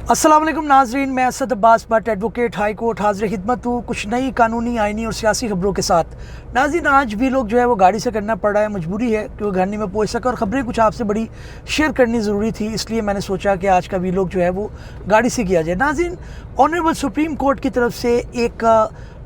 अस्सलाम वालेकुम नाजरीन, मैं Asad Abbas Bhatt advocate high court हाजिर खिदमत हूँ कुछ नई कानूनी, आइनी और सियासी खबरों के साथ। नाज़रीन, आज भी लोग जो है वो गाड़ी से करना पड़ रहा है, मजबूरी है क्योंकि घर नहीं में पहुँच सका और ख़बरें कुछ आपसे बड़ी शेयर करनी ज़रूरी थी, इसलिए मैंने सोचा कि आज का भी लोग जो है वो गाड़ी से किया जाए। नाज़रीन, ऑनरेबल सुप्रीम कोर्ट की तरफ से एक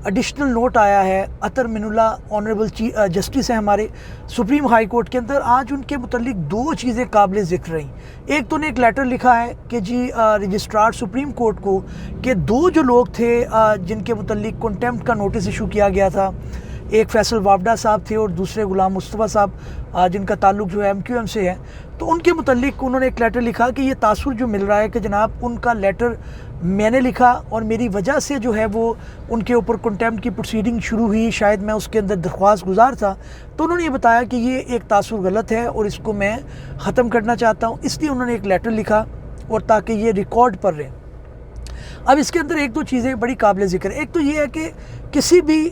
एडिशनल नोट आया है। अतर मिनुल्लाह ऑनरेबल जस्टिस है हमारे सुप्रीम हाई कोर्ट के अंदर। आज उनके मुतल्लिक दो चीज़ें काबिल ज़िक्र रहीं। एक तो उन्हें एक लेटर लिखा है कि जी रजिस्ट्रार सुप्रीम कोर्ट को कि दो जो लोग थे जिनके मुतल्लिक कंटेम्प्ट का नोटिस इशू किया गया था, एक फैसल वावडा साहब थे और दूसरे गुलाम मुस्तफ़ा साहब जिनका ताल्लुक जो है MQM से है, तो उनके मुतल्लिक उन्होंने एक लेटर लिखा कि ये तासुर जो मिल रहा है कि जनाब उनका लेटर मैंने लिखा और मेरी वजह से जो है वो उनके ऊपर कंटेम्प्ट की प्रोसीडिंग शुरू हुई, शायद मैं उसके अंदर दरख्वास्त गुजार था। तो उन्होंने ये बताया कि ये एक तासुर गलत है और इसको मैं ख़त्म करना चाहता हूँ, इसलिए उन्होंने एक लेटर लिखा और ताकि ये रिकॉर्ड पर रहे। अब इसके अंदर एक दो चीज़ें बड़ी काबिल ज़िक्र है। एक तो ये है कि किसी भी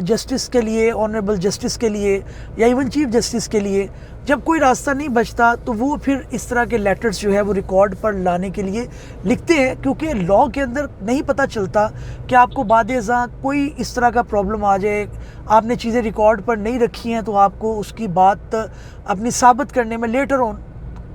जस्टिस के लिए, ऑनरेबल जस्टिस के लिए या इवन चीफ जस्टिस के लिए जब कोई रास्ता नहीं बचता तो वो फिर इस तरह के लेटर्स जो है वो रिकॉर्ड पर लाने के लिए लिखते हैं, क्योंकि लॉ के अंदर नहीं पता चलता कि आपको बाद-ए-ज़ां कोई इस तरह का प्रॉब्लम आ जाए, आपने चीज़ें रिकॉर्ड पर नहीं रखी हैं तो आपको उसकी बात अपनी साबित करने में लेटर ऑन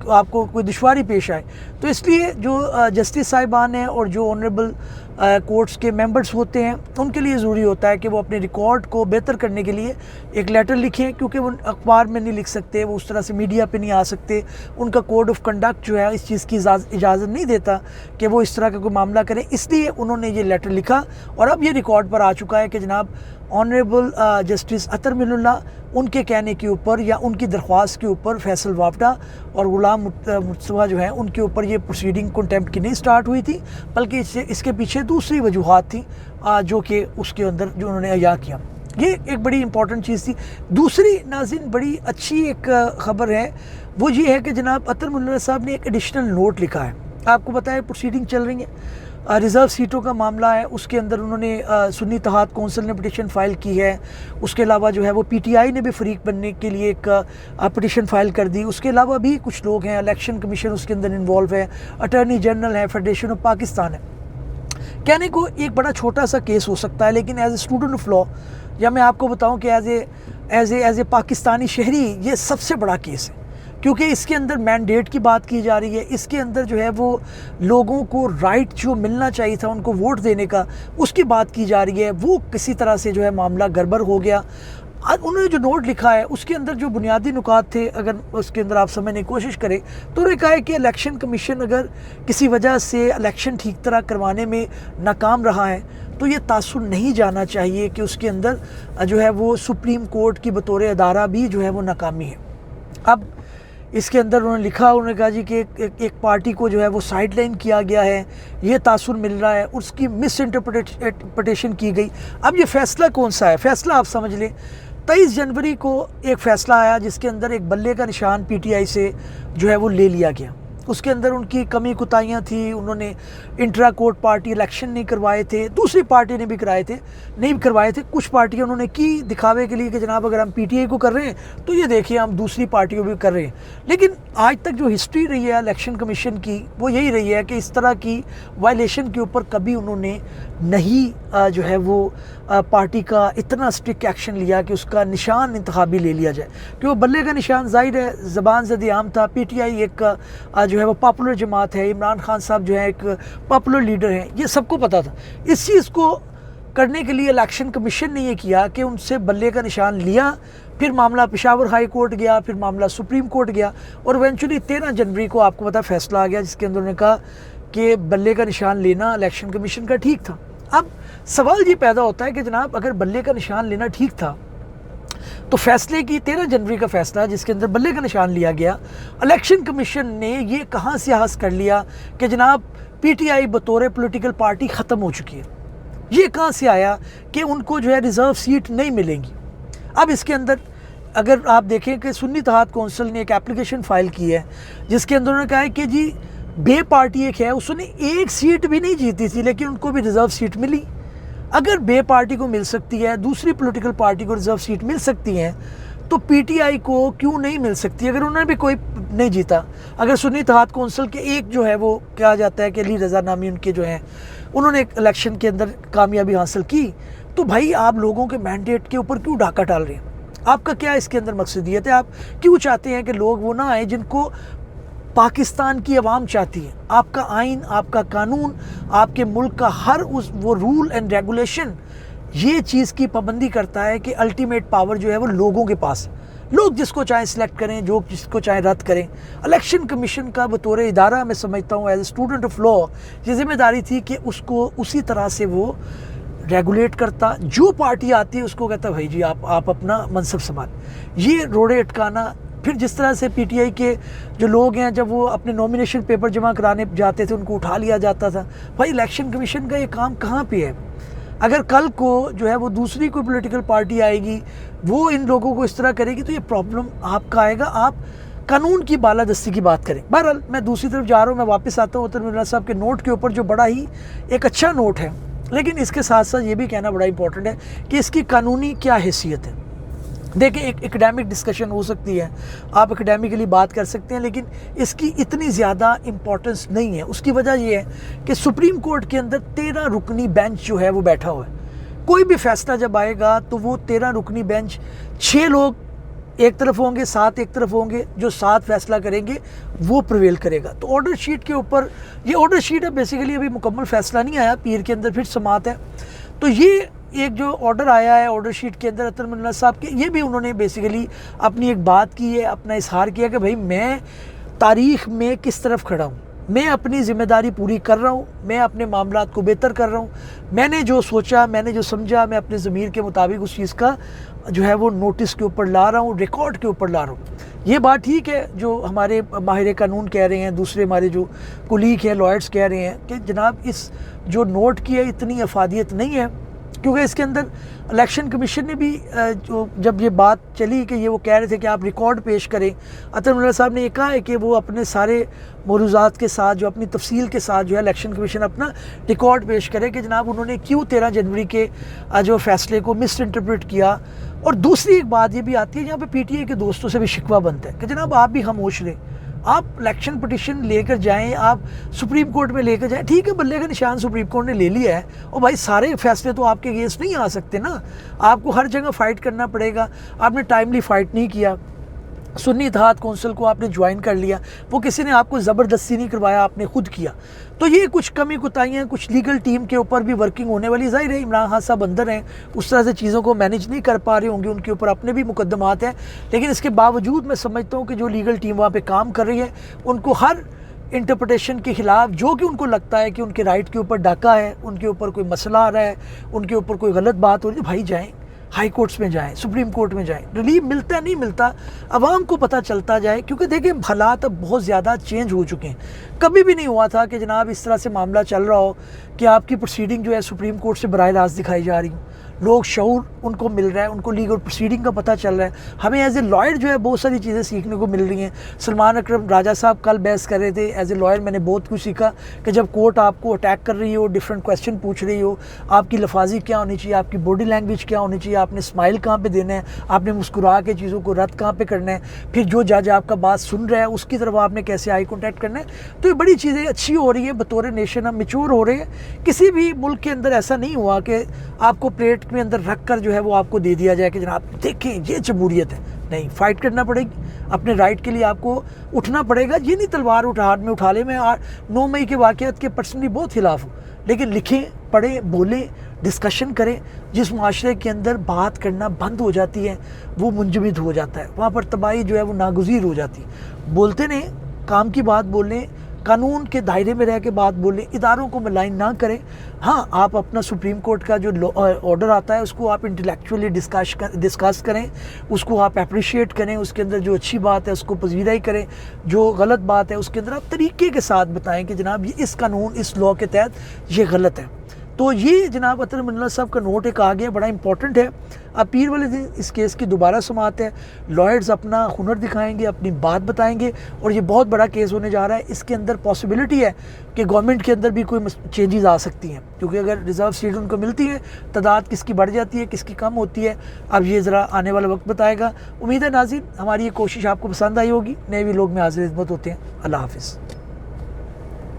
आपको कोई दुश्वारी पेश आए। तो इसलिए जो जस्टिस साहिबान हैं और जो ऑनरेबल कोर्ट्स के मेंबर्स होते हैं उनके लिए ज़रूरी होता है कि वो अपने रिकॉर्ड को बेहतर करने के लिए एक लेटर लिखें, क्योंकि वो अखबार में नहीं लिख सकते, वो उस तरह से मीडिया पे नहीं आ सकते, उनका कोड ऑफ कंडक्ट जो है इस चीज़ की इजाज़त नहीं देता कि वो इस तरह का कोई मामला करें। इसलिए उन्होंने ये लेटर लिखा और अब ये रिकॉर्ड पर आ चुका है कि जनाब ऑनरेबल जस्टिस अतर मिनुल्लाह उनके कहने के ऊपर या उनकी दरख्वास्त के ऊपर फैसल वावडा और गुलाम मुस्तफ़ा जो है उनके ऊपर ये प्रोसीडिंग कंटेम्प्ट की नहीं स्टार्ट हुई थी, बल्कि इसके पीछे दूसरी वजूहात थी जो कि उसके अंदर जो उन्होंने अया किया। ये एक बड़ी इंपॉर्टेंट चीज़ थी। दूसरी नाज़रीन बड़ी अच्छी एक ख़बर है, वो ये है कि जनाब अतर मिनुल्लाह साहब ने एक एडिशनल नोट लिखा है। आपको पता है प्रोसीडिंग चल रही है, रिज़र्व सीटों का मामला है, उसके अंदर उन्होंने सुन्नी इत्तेहाद कौंसिल ने पिटीशन फ़ाइल की है। उसके अलावा जो है वो PTI ने भी फ़रीक बनने के लिए एक पिटीशन फ़ाइल कर दी। उसके अलावा भी कुछ लोग हैं, इलेक्शन कमीशन उसके अंदर इन्वॉल्व है, अटॉर्नी जनरल है, फेडरेशन ऑफ पाकिस्तान है। कहने को एक बड़ा छोटा सा केस हो सकता है, लेकिन as a student of law या मैं आपको बताऊँ कि एज ए पाकिस्तानी शहरी ये सबसे बड़ा केस है, क्योंकि इसके अंदर मैंडेट की बात की जा रही है। इसके अंदर जो है वो लोगों को राइट जो मिलना चाहिए था उनको वोट देने का, उसकी बात की जा रही है। वो किसी तरह से जो है मामला गड़बड़ हो गया। उन्होंने जो नोट लिखा है उसके अंदर जो बुनियादी नुकात थे, अगर उसके अंदर आप समझने की कोशिश करें तो उन्होंने कहा है कि इलेक्शन कमीशन अगर किसी वजह से इलेक्शन ठीक तरह करवाने में नाकाम रहा है तो ये तासुर नहीं जाना चाहिए कि उसके अंदर जो है वो सुप्रीम कोर्ट की बतौर अदारा भी जो है वो नाकामी है। अब इसके अंदर उन्होंने लिखा, उन्होंने कहा जी कि एक पार्टी को जो है वो साइडलाइन किया गया है, ये तासुर मिल रहा है, उसकी मिस इंटरप्रिटेशन की गई। अब ये फ़ैसला कौन सा है? फ़ैसला आप समझ लें, 23 जनवरी को एक फ़ैसला आया जिसके अंदर एक बल्ले का निशान PTI से जो है वो ले लिया गया। उसके अंदर उनकी कमी कुताहियाँ थी, उन्होंने इंट्रा कोर्ट पार्टी इलेक्शन नहीं करवाए थे, दूसरी पार्टी ने भी नहीं करवाए थे। कुछ पार्टियाँ उन्होंने की दिखावे के लिए कि जनाब अगर हम PTI को कर रहे हैं तो ये देखिए हम दूसरी पार्टियों भी कर रहे हैं। लेकिन आज तक जो हिस्ट्री रही है इलेक्शन कमीशन की वो यही रही है कि इस तरह की वायलेशन के ऊपर कभी उन्होंने नहीं जो है वो पार्टी का इतना स्ट्रिक्ट एक्शन लिया कि उसका निशान इंतखाबी ले लिया जाए, कि वो बल्ले का निशान ज़ाहिर है ज़बान ज़द आम था। PTI एक जो है वो पॉपुलर जमात है, इमरान खान साहब जो है एक पॉपुलर लीडर हैं, ये सबको पता था। इस चीज़ को करने के लिए इलेक्शन कमीशन ने ये किया कि उनसे बल्ले का निशान लिया, फिर मामला पेशावर हाई कोर्ट गया, फिर मामला सुप्रीम कोर्ट गया और इवेंचुअली 13 जनवरी को आपको पता फैसला आ गया जिसके अंदर उन्होंने कहा कि बल्ले का निशान लेना इलेक्शन कमीशन का ठीक था। अब सवाल ये पैदा होता है कि जनाब अगर बल्ले का निशान लेना ठीक था तो फैसले की 13 जनवरी का फैसला जिसके अंदर बल्ले का निशान लिया गया, इलेक्शन कमीशन ने ये कहाँ से हासिल कर लिया कि जनाब PTI बतौर पॉलिटिकल पार्टी ख़त्म हो चुकी है। ये कहाँ से आया कि उनको जो है रिज़र्व सीट नहीं मिलेंगी। अब इसके अंदर अगर आप देखें कि सुन्नी इत्तेहाद कौंसिल ने एक एप्लीकेशन फ़ाइल की है जिसके अंदर उन्होंने कहा है कि जी बे पार्टी एक है, उसने एक सीट भी नहीं जीती थी लेकिन उनको भी रिज़र्व सीट मिली। अगर बे पार्टी को मिल सकती है, दूसरी पॉलिटिकल पार्टी को रिज़र्व सीट मिल सकती है, तो पीटीआई को क्यों नहीं मिल सकती अगर उन्होंने भी कोई नहीं जीता। अगर सुन्नी इत्तेहाद कौंसिल के एक जो है वो कहा जाता है कि अली रज़ा नामी उनके जो हैं उन्होंने एक इलेक्शन के अंदर कामयाबी हासिल की, तो भाई आप लोगों के मैंडेट के ऊपर क्यों डाका डाल रहे हैं? आपका क्या इसके अंदर मकसदियत है? आप क्यों चाहते हैं कि लोग वो ना आए जिनको पाकिस्तान की आवाम चाहती है? आपका आइन, आपका कानून, आपके मुल्क का हर वो रूल एंड रेगुलेशन ये चीज़ की पाबंदी करता है कि अल्टीमेट पावर जो है वो लोगों के पास, लोग जिसको चाहे सिलेक्ट करें, जो जिसको चाहे रद्द करें। इलेक्शन कमीशन का बतौर इदारा मैं समझता हूँ as a student of law ये जिम्मेदारी थी कि उसको उसी तरह से वो रेगुलेट करता। जो पार्टी आती है उसको कहता भाई जी आप अपना मनसब संभाल। ये रोड़े अटकाना, फिर जिस तरह से पीटीआई के जो लोग हैं जब वो अपने नॉमिनेशन पेपर जमा कराने जाते थे उनको उठा लिया जाता था। भाई इलेक्शन कमीशन का ये काम कहाँ पे है? अगर कल को जो है वो दूसरी कोई पॉलिटिकल पार्टी आएगी वो इन लोगों को इस तरह करेगी तो ये प्रॉब्लम आपका आएगा। आप कानून की बालादस्ती की बात करें। बहरहाल मैं दूसरी तरफ जा रहा हूँ, मैं वापस आता हूँ उत्तर साहब के नोट के ऊपर जो बड़ा ही एक अच्छा नोट है, लेकिन इसके साथ साथ ये भी कहना बड़ा इंपॉर्टेंट है कि इसकी कानूनी क्या हैसियत है। देखिए एक एकेडमिक डिस्कशन हो सकती है, आप एकेडमिकली बात कर सकते हैं, लेकिन इसकी इतनी ज़्यादा इम्पोर्टेंस नहीं है। उसकी वजह ये है कि सुप्रीम कोर्ट के अंदर 13 रुकनी बेंच जो है वो बैठा हुआ है। कोई भी फैसला जब आएगा तो वो 13 रुकनी बेंच 6 लोग एक तरफ होंगे, 7 एक तरफ होंगे, जो 7 फैसला करेंगे वो प्रिवेल करेगा। तो ऑर्डर शीट के ऊपर, ये ऑर्डर शीट है बेसिकली, अभी मुकम्मल फैसला नहीं आया, पीर के अंदर फिर समात है। तो ये एक जो ऑर्डर आया है ऑर्डर शीट के अंदर अतर मिन्ना साहब के, ये भी उन्होंने बेसिकली अपनी एक बात की है, अपना इजहार किया कि भाई मैं तारीख़ में किस तरफ खड़ा हूँ, मैं अपनी ज़िम्मेदारी पूरी कर रहा हूँ, मैं अपने मामलात को बेहतर कर रहा हूँ, मैंने जो सोचा, मैंने जो समझा, मैं अपने ज़मीर के मुताबिक उस चीज़ का जो है वो नोटिस के ऊपर ला रहा हूँ, रिकॉर्ड के ऊपर ला रहा हूँ। ये बात ठीक है जो हमारे माहिर कानून कह रहे हैं, दूसरे हमारे जो कुलीग हैं, लॉयर्स कह रहे हैं कि जनाब इस जो नोट की है इतनी अफादियत नहीं है, क्योंकि इसके अंदर इलेक्शन कमीशन ने भी जो जब ये बात चली कि ये वो कह रहे थे कि आप रिकॉर्ड पेश करें, अतर मिन्ना साहब ने ये कहा है कि वो अपने सारे मौरूज़ात के साथ, जो अपनी तफसील के साथ जो है इलेक्शन कमीशन अपना रिकॉर्ड पेश करे कि जनाब उन्होंने क्यों 13 जनवरी के जो फैसले को मिस इंटरप्रेट किया। और दूसरी एक बात ये भी आती है जहाँ पे पीटीआई के दोस्तों से भी शिकवा बनता है कि जनाब आप भी खामोश रहें, आप इलेक्शन पिटिशन लेकर जाएं, आप सुप्रीम कोर्ट में लेकर जाएं, ठीक है बल्ले का निशान सुप्रीम कोर्ट ने ले लिया है, और भाई सारे फैसले तो आपके अगेंस्ट नहीं आ सकते ना, आपको हर जगह फ़ाइट करना पड़ेगा। आपने टाइमली फ़ाइट नहीं किया, सुन्नी इत्तेहाद कौंसिल को आपने ज्वाइन कर लिया, वो किसी ने आपको ज़बरदस्ती नहीं करवाया, आपने खुद किया। तो ये कुछ कमी कुताहियाँ कुछ लीगल टीम के ऊपर भी वर्किंग होने वाली। ज़ाहिर है इमरान खान साहब अंदर हैं, उस तरह से चीज़ों को मैनेज नहीं कर पा रहे होंगे, उनके ऊपर अपने भी मुकदमात हैं, लेकिन इसके बावजूद मैं समझता हूँ कि जो लीगल टीम वहाँ पर काम कर रही है उनको हर इंटरप्रटेशन के ख़िलाफ़ जो कि उनको लगता है कि उनके राइट के ऊपर डाका है, उनके ऊपर कोई मसला आ रहा है, उनके ऊपर कोई गलत बात हो रही है, भाई जाएँ हाई कोर्ट्स में जाएं, सुप्रीम कोर्ट में जाएं, रिलीफ मिलता नहीं मिलता आवाम को पता चलता जाए। क्योंकि देखिए हालात अब बहुत ज़्यादा चेंज हो चुके हैं। कभी भी नहीं हुआ था कि जनाब इस तरह से मामला चल रहा हो कि आपकी प्रोसीडिंग जो है सुप्रीम कोर्ट से बराह रास्त दिखाई जा रही हो, लोग शऊर उनको मिल रहा है, उनको लीगल प्रोसीडिंग का पता चल रहा है। हमें एज ए लॉयर जो है बहुत सारी चीज़ें सीखने को मिल रही हैं। सलमान अकरम राजा साहब कल बहस कर रहे थे, एज ए लॉयर मैंने बहुत कुछ सीखा कि जब कोर्ट आपको अटैक कर रही हो, डिफरेंट क्वेश्चन पूछ रही हो, आपकी लफाजी क्या होनी चाहिए, आपकी बॉडी लैंग्वेज क्या होनी चाहिए, आपने स्माइल कहाँ पे देना है, आपने मुस्कुरा के चीज़ों को रद्द कहाँ पे करना है, फिर जो जज आपका बात सुन रहा है उसकी तरफ आपने कैसे आई कॉन्टैक्ट करना है। तो ये बड़ी चीज़ें अच्छी हो रही है, बतौर नेशन हम मेच्योर हो रहे हैं। किसी भी मुल्क के अंदर ऐसा नहीं हुआ कि आपको प्लेट में अंदर रख कर जो है वो आपको दे दिया जाए कि जनाब देखें ये जमहूरियत है। नहीं, फ़ाइट करना पड़ेगी, अपने राइट के लिए आपको उठना पड़ेगा। ये नहीं तलवार हाथ में उठा ले। मैं 9 मई के वाक़यात के पर्सनली बहुत खिलाफ हूँ, लेकिन लिखें, पढ़ें, बोलें, डिस्कशन करें। जिस माशरे के अंदर बात करना बंद हो जाती है वो मुंजमद हो जाता है, वहाँ पर तबाही जो है वो नागुज़ीर हो जाती है। बोलते नहीं, काम की बात बोलें, कानून के दायरे में रह के बात बोलें, इदारों को मलाइन ना करें। हाँ, आप अपना सुप्रीम कोर्ट का जो ऑर्डर आता है उसको आप इंटेलेक्चुअली डिस्कस करें, उसको आप अप्रिशिएट करें, उसके अंदर जो अच्छी बात है उसको पजीराई करें, जो गलत बात है उसके अंदर आप तरीके के साथ बताएं कि जनाब ये इस कानून, इस लॉ के तहत ये गलत है। तो ये जनाब अतर मिन्नत साहब का नोट एक आ गया, बड़ा इंपॉर्टेंट है। अब पीर वाले दिन इस केस की दोबारा सुनवाते हैं, लॉयर्स अपना हुनर दिखाएंगे, अपनी बात बताएंगे, और ये बहुत बड़ा केस होने जा रहा है। इसके अंदर पॉसिबिलिटी है कि गवर्नमेंट के अंदर भी कोई चेंजेस आ सकती हैं, क्योंकि अगर रिजर्व सीट उनको मिलती है, तादाद किसकी बढ़ जाती है, किसकी कम होती है, अब ये ज़रा आने वाला वक्त बताएगा। उम्मीद है नाज़रीन हमारी ये कोशिश आपको पसंद आई होगी। नए व्लॉग में हाजिर खिदमत होते हैं। अल्लाह हाफिज़।